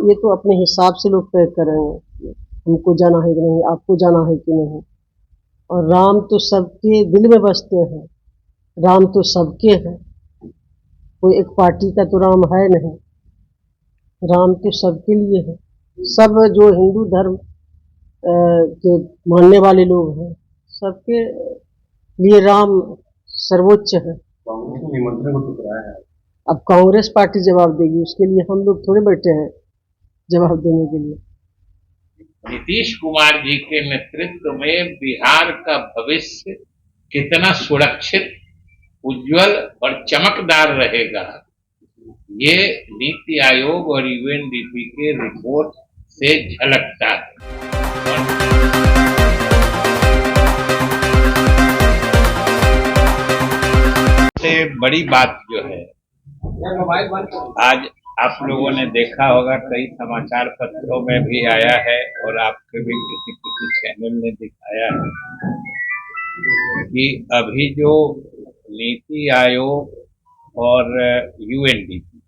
ये तो अपने हिसाब से लोग तय करेंगे, हमको जाना है कि नहीं, आपको जाना है कि नहीं। और राम तो सबके दिल में बसते हैं, राम तो सबके हैं, कोई एक पार्टी का तो राम है नहीं, राम तो सबके लिए है। सब जो हिंदू धर्म के मानने वाले लोग हैं, सबके लिए राम सर्वोच्च है। कांग्रेस ने निमंत्रण को ठुकराया है। अब कांग्रेस पार्टी जवाब देगी, उसके लिए हम लोग थोड़े बैठे हैं जवाब देने के लिए। नीतीश कुमार जी के नेतृत्व में बिहार का भविष्य कितना सुरक्षित, उज्जवल और चमकदार रहेगा, ये नीति आयोग और यूएनडीपी के रिपोर्ट से झलकता है। सबसे बड़ी बात जो है, आज आप लोगों ने देखा होगा, कई समाचार पत्रों में भी आया है और आपके भी किसी चैनल ने दिखाया है कि अभी जो नीति आयोग और यूएनडीपी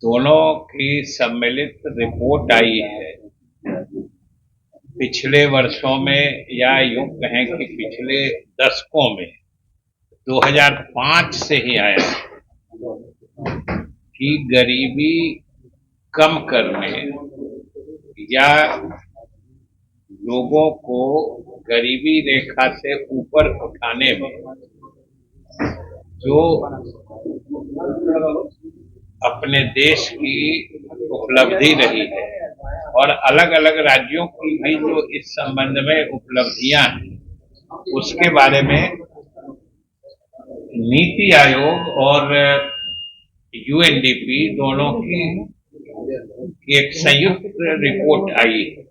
दोनों की सम्मिलित रिपोर्ट आई है, पिछले वर्षों में या यूं कहें कि पिछले दशकों में 2005 से ही आया है कि गरीबी कम करने या लोगों को गरीबी रेखा से ऊपर उठाने में जो अपने देश की उपलब्धि रही है और अलग अलग राज्यों की भी जो इस संबंध में उपलब्धियां हैं, उसके बारे में नीति आयोग और यूएनडीपी दोनों की एक संयुक्त रिपोर्ट आई है।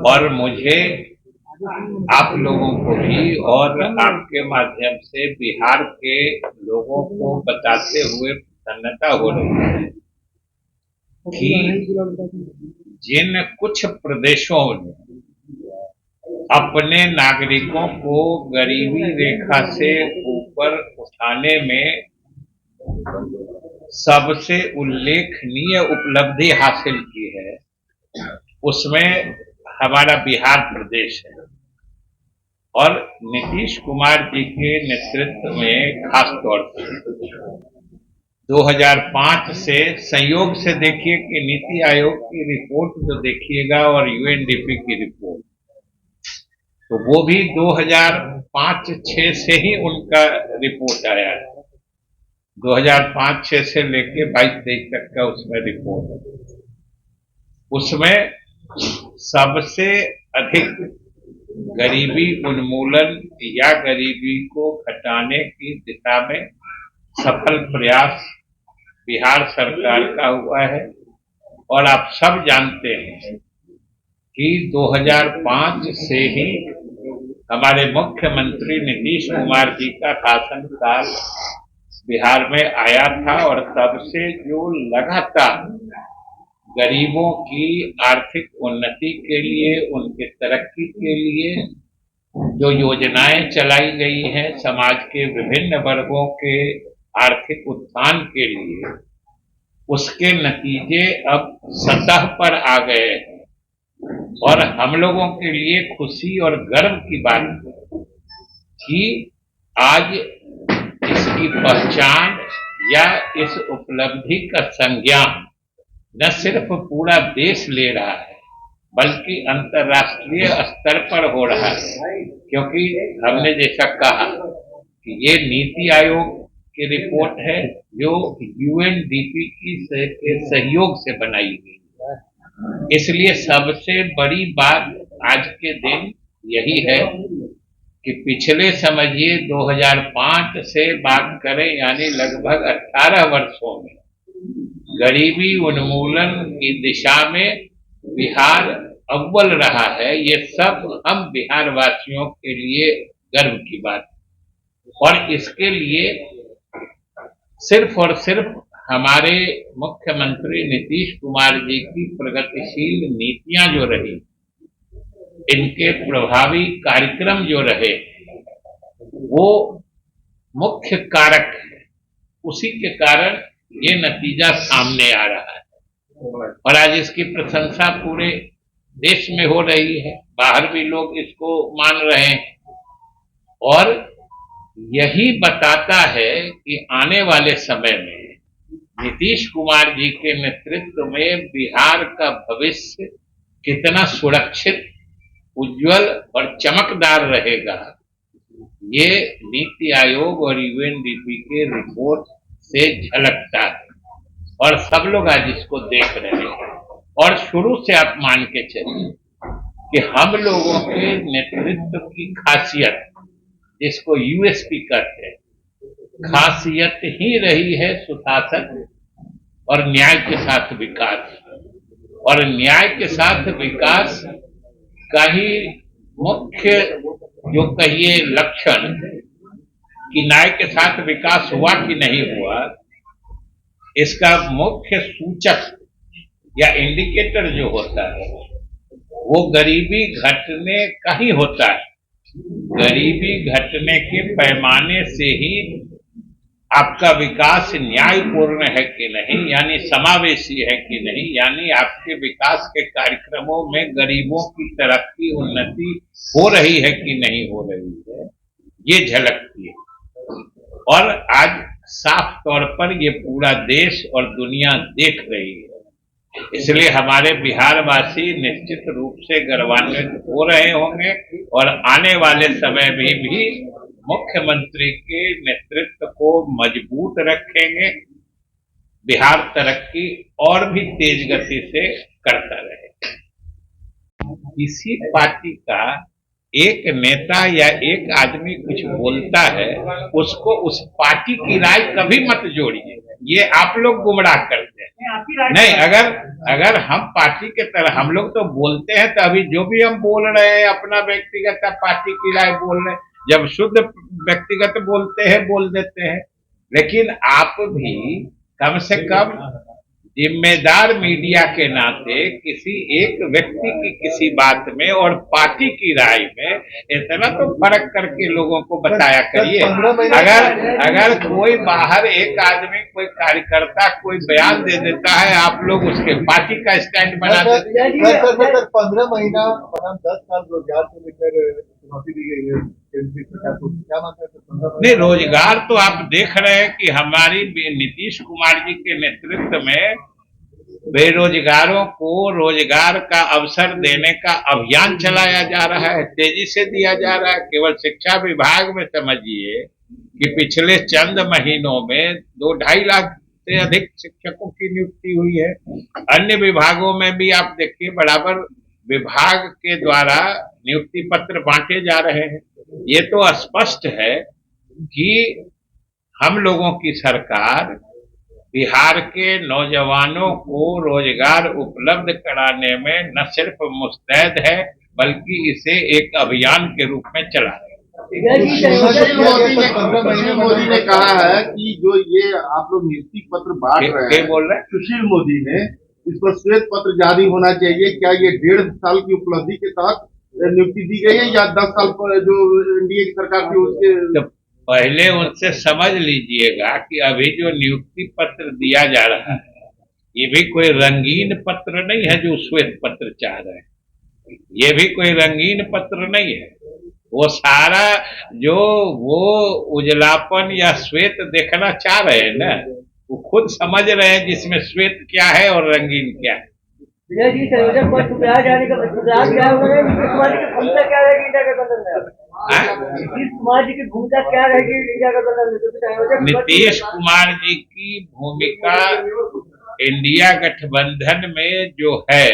और मुझे आप लोगों को भी और आपके माध्यम से बिहार के लोगों को बताते हुए प्रसन्नता हो रही है कि जिन कुछ प्रदेशों ने अपने नागरिकों को गरीबी रेखा से ऊपर उठाने में सबसे उल्लेखनीय उपलब्धि हासिल की है, उसमें हमारा बिहार प्रदेश है। और नीतीश कुमार जी के नेतृत्व में खास तौर पर 2005 से संयोग से देखिए कि नीति आयोग की रिपोर्ट जो देखिएगा और यूएनडीपी की रिपोर्ट, तो वो भी 2005-06 से ही उनका रिपोर्ट आया है। 2005-06 से लेके 22-23 तक का उसमें रिपोर्ट है। उसमें सबसे अधिक गरीबी उन्मूलन या गरीबी को घटाने की दिशा में सफल प्रयास बिहार सरकार का हुआ है। और आप सब जानते हैं कि 2005 से ही हमारे मुख्यमंत्री नीतीश कुमार जी का शासनकाल बिहार में आया था और तब से जो लगातार गरीबों की आर्थिक उन्नति के लिए, उनके तरक्की के लिए जो योजनाएं चलाई गई हैं, समाज के विभिन्न वर्गों के आर्थिक उत्थान के लिए, उसके नतीजे अब सतह पर आ गए हैं। और हम लोगों के लिए खुशी और गर्व की बात है कि आज इसकी पहचान या इस उपलब्धि का संज्ञान न सिर्फ पूरा देश ले रहा है, बल्कि अंतर्राष्ट्रीय स्तर पर हो रहा है। क्योंकि हमने जैसा कहा कि ये नीति आयोग की रिपोर्ट है जो यूएनडीपी के सहयोग से बनाई गई, इसलिए सबसे बड़ी बात आज के दिन यही है कि पिछले समझिए 2005 से बात करें, यानी लगभग 18 वर्षों में गरीबी उन्मूलन की दिशा में बिहार अव्वल रहा है। ये सब हम बिहार वासियों के लिए गर्व की बात है। और इसके लिए सिर्फ और सिर्फ हमारे मुख्यमंत्री नीतीश कुमार जी की प्रगतिशील नीतियां जो रही, इनके प्रभावी कार्यक्रम जो रहे, वो मुख्य कारक है। उसी के कारण ये नतीजा सामने आ रहा है और आज इसकी प्रशंसा पूरे देश में हो रही है, बाहर भी लोग इसको मान रहे हैं और यही बताता है कि आने वाले समय में नीतीश कुमार जी के नेतृत्व में बिहार का भविष्य कितना सुरक्षित, उज्जवल और चमकदार रहेगा, ये नीति आयोग और यूएनडीपी के रिपोर्ट से झलकता है और सब लोग आज इसको देख रहे हैं। और शुरू से आप मान के चलिए कि हम लोगों के नेतृत्व की खासियत, जिसको यूएसपी कहते हैं, खासियत ही रही है सुशासन और न्याय के साथ विकास। और न्याय के साथ विकास का ही मुख्य जो कहिए लक्षण कि न्याय के साथ विकास हुआ कि नहीं हुआ, इसका मुख्य सूचक या इंडिकेटर जो होता है वो गरीबी घटने का ही होता है। गरीबी घटने के पैमाने से ही आपका विकास न्यायपूर्ण है कि नहीं, यानी समावेशी है कि नहीं, यानी आपके विकास के कार्यक्रमों में गरीबों की तरक्की, उन्नति हो रही है कि नहीं हो रही है, ये झलकती है। और आज साफ तौर पर ये पूरा देश और दुनिया देख रही है। इसलिए हमारे बिहारवासी निश्चित रूप से गर्वान्वित हो रहे होंगे और आने वाले समय में भी मुख्यमंत्री के नेतृत्व को मजबूत रखेंगे। बिहार तरक्की और भी तेज गति से करता रहे। किसी पार्टी का एक नेता या एक आदमी कुछ बोलता है, उसको उस पार्टी की राय कभी मत जोड़िए, ये आप लोग गुमराह करते हैं। नहीं, अगर हम पार्टी के तरह हम लोग तो बोलते हैं, तो अभी जो भी हम बोल रहे हैं अपना व्यक्तिगत पार्टी की राय बोल रहे हैं, जब शुद्ध व्यक्तिगत बोलते हैं बोल देते हैं, लेकिन आप भी कम से कम जिम्मेदार मीडिया के नाते किसी एक व्यक्ति की किसी बात में और पार्टी की राय में इतना तो फर्क करके लोगों को बताया करिए। अगर कोई बाहर एक आदमी, कोई कार्यकर्ता कोई बयान दे देता है, आप लोग उसके पार्टी का स्टैंड बना देते हैं। 15 महीना 10 साल रोजगार को लेकर चुनौती दी गई है, क्या मानते हैं? नहीं, रोजगार तो आप देख रहे हैं कि हमारी नीतीश कुमार जी के नेतृत्व में बेरोजगारों को रोजगार का अवसर देने का अभियान चलाया जा रहा है, तेजी से दिया जा रहा है। केवल शिक्षा विभाग में समझिए कि पिछले चंद महीनों में 2-2.5 लाख से अधिक शिक्षकों की नियुक्ति हुई है। अन्य विभागों में भी आप देखिए बराबर विभाग के द्वारा नियुक्ति पत्र बांटे जा रहे हैं। ये तो स्पष्ट है कि हम लोगों की सरकार बिहार के नौजवानों को रोजगार उपलब्ध कराने में न सिर्फ मुस्तैद है, बल्कि इसे एक अभियान के रूप में चला रहे हैं। मोदी ने कहा है कि जो ये आप लोग नियुक्ति पत्र बांट रहे हैं, बोल रहे हैं सुशील मोदी ने, इस पर श्वेत पत्र जारी होना चाहिए। क्या ये 1.5 साल की उपलब्धि के तहत नियुक्ति दी गई है या 10 साल पर जो एनडीए की सरकार थी उसके? तो पहले उनसे समझ लीजिएगा कि अभी जो नियुक्ति पत्र दिया जा रहा है, ये भी कोई रंगीन पत्र नहीं है जो श्वेत पत्र चाह रहे हैं। ये भी कोई रंगीन पत्र नहीं है। वो सारा जो वो उजलापन या श्वेत देखना चाह रहे हैं ना, वो खुद समझ रहे हैं जिसमें श्वेत क्या है और रंगीन क्या है। जी, संयोजक पद ठुकरा जाने का क्या की भूमिका क्या रहेगी इंडिया गठबंधन में? नीतीश कुमार जी की भूमिका इंडिया गठबंधन में जो है,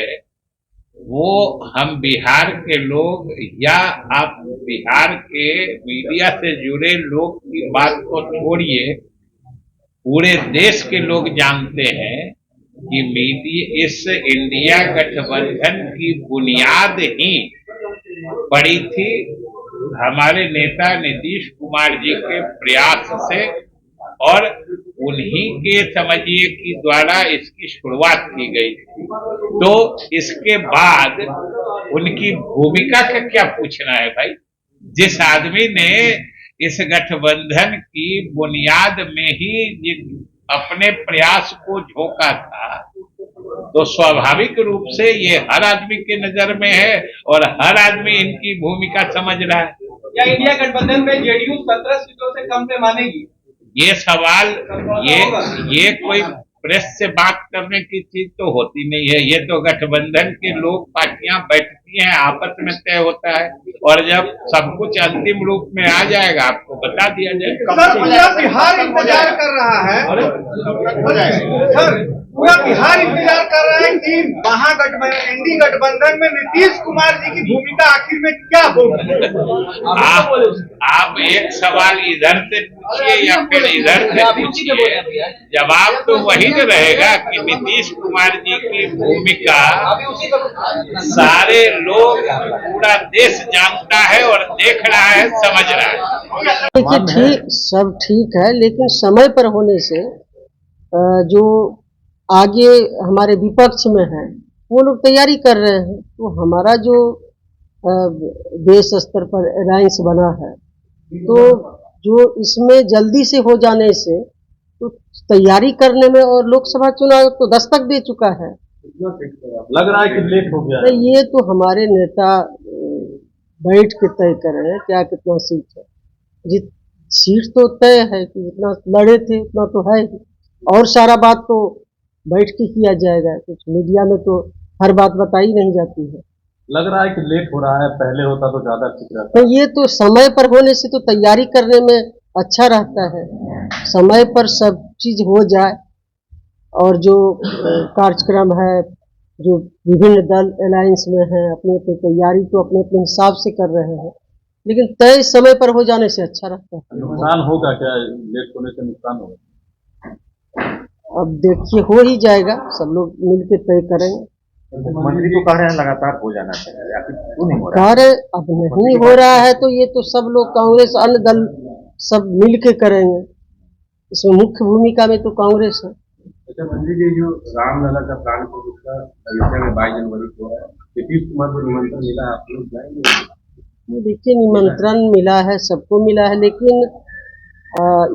वो हम बिहार के लोग या आप बिहार के मीडिया से जुड़े लोग की बात को छोड़िए, पूरे देश के लोग जानते हैं कि इस इंडिया गठबंधन की बुनियाद ही पड़ी थी हमारे नेता नीतीश कुमार जी के प्रयास से, और उन्हीं के समझिए कि द्वारा इसकी शुरुआत की गई थी। तो इसके बाद उनकी भूमिका का क्या पूछना है भाई? जिस आदमी ने इस गठबंधन की बुनियाद में ही अपने प्रयास को झोंका था, तो स्वाभाविक रूप से ये हर आदमी के नजर में है और हर आदमी इनकी भूमिका समझ रहा है। क्या इंडिया गठबंधन में जेडीयू 17 सीटों से कम पे मानेगी? ये सवाल ये कोई प्रेस से बात करने की चीज तो होती नहीं है। ये तो गठबंधन के लोग, पार्टियां बैठती हैं, आपस में तय होता है और जब सब कुछ अंतिम रूप में आ जाएगा आपको बता दिया जाएगा। सर, पूरा बिहार इंतजार कर रहा है। सर, पूरा बिहार इंतजार कर रहा है कि महागठबंधन, एनडी गठबंधन में नीतीश कुमार जी की भूमिका आखिर में क्या होगी? आप एक सवाल इधर से पूछिए या फिर इधर से पूछिए, जवाब तो वही न रहेगा कि नीतीश कुमार जी की भूमिका सारे लोग, पूरा देश जानता है और देख रहा है, समझ रहा है। देखिए ठीक, सब ठीक है, लेकिन समय पर होने से जो आगे हमारे विपक्ष में है वो लोग तैयारी कर रहे हैं, तो हमारा जो देश स्तर पर अलायंस बना है, तो जो इसमें जल्दी से हो जाने से तो तैयारी करने में और लोकसभा चुनाव तो दस्तक दे चुका है। लग रहा है कि लेट हो गया तो ये तो हमारे नेता बैठ के तय कर रहे हैं क्या कितना सीट है। जित सीट तो तय है कि जितना लड़े थे उतना तो है ही, और सारा बात तो बैठ के किया जाएगा। कुछ मीडिया में तो हर बात बताई नहीं जाती है। लग रहा है कि लेट हो रहा है, पहले होता तो ज्यादा ठीक रहता। तो ये तो समय पर होने से तो तैयारी करने में अच्छा रहता है, समय पर सब चीज हो जाए और जो कार्यक्रम है, जो विभिन्न दल अलायंस में हैं, अपनी अपनी तैयारी तो अपने अपने हिसाब से कर रहे हैं, लेकिन तय समय पर हो जाने से अच्छा रहता है। नुकसान होगा क्या? लेट होने से नुकसान होगा? अब देखिए हो ही जाएगा, सब लोग मिलकर तय करेंगे। मंत्री तो कह रहे हैं लगातार हो जाना चाहिए, आखिर क्यों नहीं हो रहा? कार्य अब नहीं हो रहा है तो ये तो सब लोग, कांग्रेस अन्य दल सब मिल के करेंगे। इसमें मुख्य भूमिका में तो कांग्रेस है। अच्छा मंत्री जी, जो रामलला का प्राण प्रतिष्ठा अयोध्या में 22 जनवरी को है, नीतीश कुमार को निमंत्रण मिला, आप लोग जाएंगे? देखिए निमंत्रण मिला है, सबको मिला है, लेकिन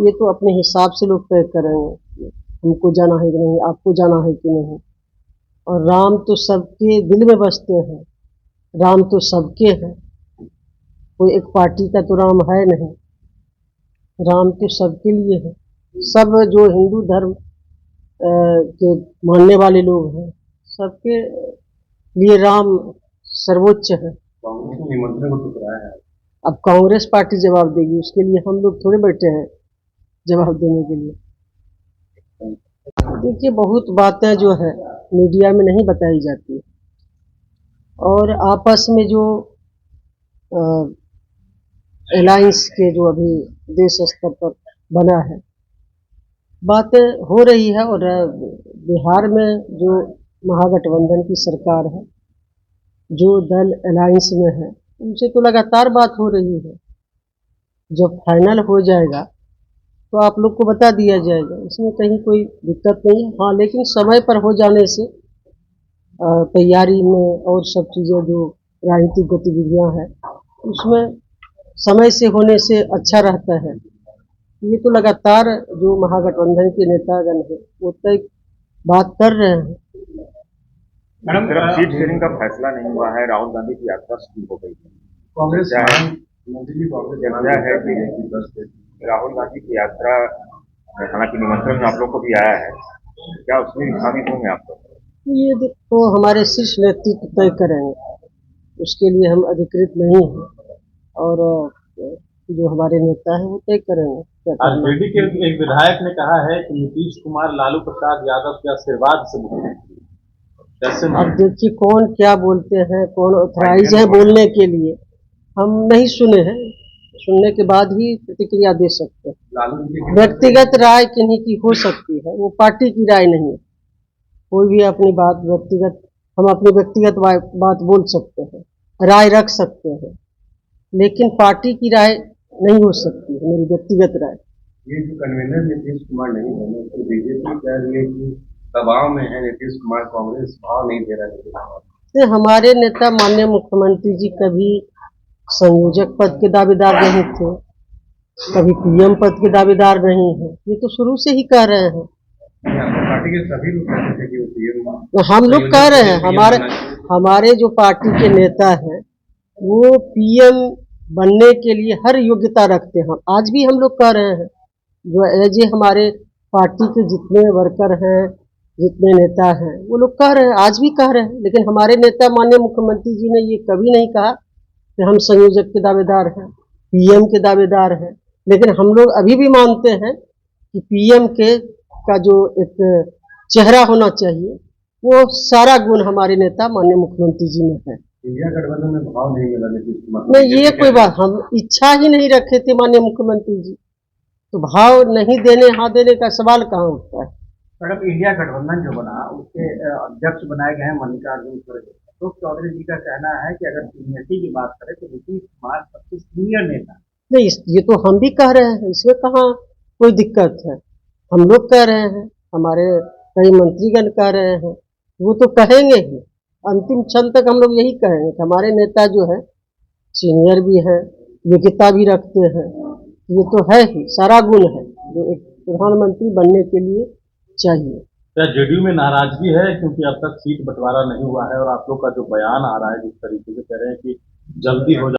ये तो अपने हिसाब से लोग तय करेंगे हमको जाना है कि नहीं, आपको जाना है कि नहीं। और राम तो सबके दिल में बसते हैं, राम तो सबके हैं, कोई एक पार्टी का तो राम है नहीं, राम तो सबके लिए है। सब जो हिंदू धर्म के मानने वाले लोग हैं, सबके लिए राम सर्वोच्च है। कांग्रेस को निमंत्रण को ठुकराया है। अब कांग्रेस पार्टी जवाब देगी, उसके लिए हम लोग थोड़े बैठे हैं जवाब देने के लिए। देखिए बहुत बातें जो है मीडिया में नहीं बताई जाती, और आपस में जो अलायंस के जो अभी देश स्तर पर बना है, बातें हो रही है। और बिहार में जो महागठबंधन की सरकार है, जो दल अलायंस में है, उनसे तो लगातार बात हो रही है। जब फाइनल हो जाएगा तो आप लोग को बता दिया जाएगा, इसमें कहीं कोई दिक्कत नहीं है। हाँ, लेकिन समय पर हो जाने से तैयारी में और सब चीज़ें जो राजनीतिक गतिविधियां हैं उसमें समय से होने से अच्छा रहता है। ये तो लगातार जो महागठबंधन के नेतागण है वो तय बात कर रहे हैं। मैडम, सिर्फ सीट शेयरिंग का फैसला नहीं हुआ है, राहुल गांधी की यात्रा शुरू हो गई है। कांग्रेस है कि राहुल गांधी की यात्रा, हालांकि निमंत्रण आप लोग को भी आया है, क्या उसमें शामिल होंगे आप लोग? ये तो हमारे शीर्ष नेतृत्व तय करेंगे, उसके लिए हम अधिकृत नहीं हैं, और जो हमारे नेता हैं वो तय करेंगे। आरजेडी के एक विधायक ने कहा है कि नीतीश कुमार लालू प्रसाद यादव के आशीर्वाद से मुख्यमंत्री। अब देखिए कौन क्या बोलते हैं, कौन ऑथराइज है बोलने के लिए, हम नहीं सुने हैं, सुनने के बाद ही प्रतिक्रिया दे सकते हैं। व्यक्तिगत राय किन्हीं की हो सकती है, वो पार्टी की राय नहीं है। कोई भी अपनी बात व्यक्तिगत, हम अपनी व्यक्तिगत बात बोल सकते हैं, राय रख सकते हैं, लेकिन पार्टी की राय नहीं हो सकती है, मेरी व्यक्तिगत राय। ये जो कन्वीनर नीतीश कुमार नहीं बने, तो बीजेपी कह रही है कि दबाव में है नीतीश कुमार, कांग्रेस भाव नहीं दे रहा है। हमारे नेता माननीय मुख्यमंत्री जी कभी संयोजक पद के दावेदार नहीं थे, कभी पीएम पद के दावेदार नहीं है, ये तो शुरू से ही कह रहे हैं। पार्टी के सभी लोग कहते थे कि वो पीएम हम लोग कह रहे हैं, हमारे जो पार्टी के नेता हैं वो पीएम बनने के लिए हर योग्यता रखते हैं। आज भी हम लोग कह रहे हैं, जो एज ए हमारे पार्टी के जितने वर्कर हैं, जितने नेता हैं, वो लोग कह रहे हैं, आज भी कह रहे हैं। लेकिन हमारे नेता माननीय मुख्यमंत्री जी ने ये कभी नहीं कहा कि हम संयोजक के दावेदार हैं, पीएम के दावेदार हैं। लेकिन हम लोग अभी भी मानते हैं कि पीएम का जो एक चेहरा होना चाहिए, वो सारा गुण हमारे नेता माननीय मुख्यमंत्री जी में है। इंडिया गठबंधन में भाव नहीं मिला नीतीश कुमार नहीं, ये कोई बात, हम इच्छा ही नहीं रखे थे माननीय मुख्यमंत्री जी, तो भाव नहीं देने हाँ देने का सवाल कहाँ उठता है। मैडम, इंडिया गठबंधन जो बना उसके अध्यक्ष बनाए गए हैं मल्लिकार्जुन खड़गे। अशोक चौधरी जी का कहना है कि अगर सीनियरिटी की बात करें तो नीतीश कुमार सबसे सीनियर नेता। नहीं, ये तो हम भी कह रहे हैं, इसमें कहाँ कोई दिक्कत है। हम लोग कह रहे हैं, हमारे कई मंत्रीगण कह रहे हैं, वो तो कहेंगे ही। अंतिम क्षण तक हम लोग यही कहेंगे कि हमारे नेता जो है सीनियर भी है, योग्यता भी रखते हैं। ये तो है ही, सारा गुण है जो एक प्रधानमंत्री बनने के लिए चाहिए। क्या जेडीयू में नाराजगी है क्योंकि अब तक सीट बंटवारा नहीं हुआ है और आप लोग का जो बयान आ रहा है जिस तरीके से कह रहे हैं कि जल्दी हो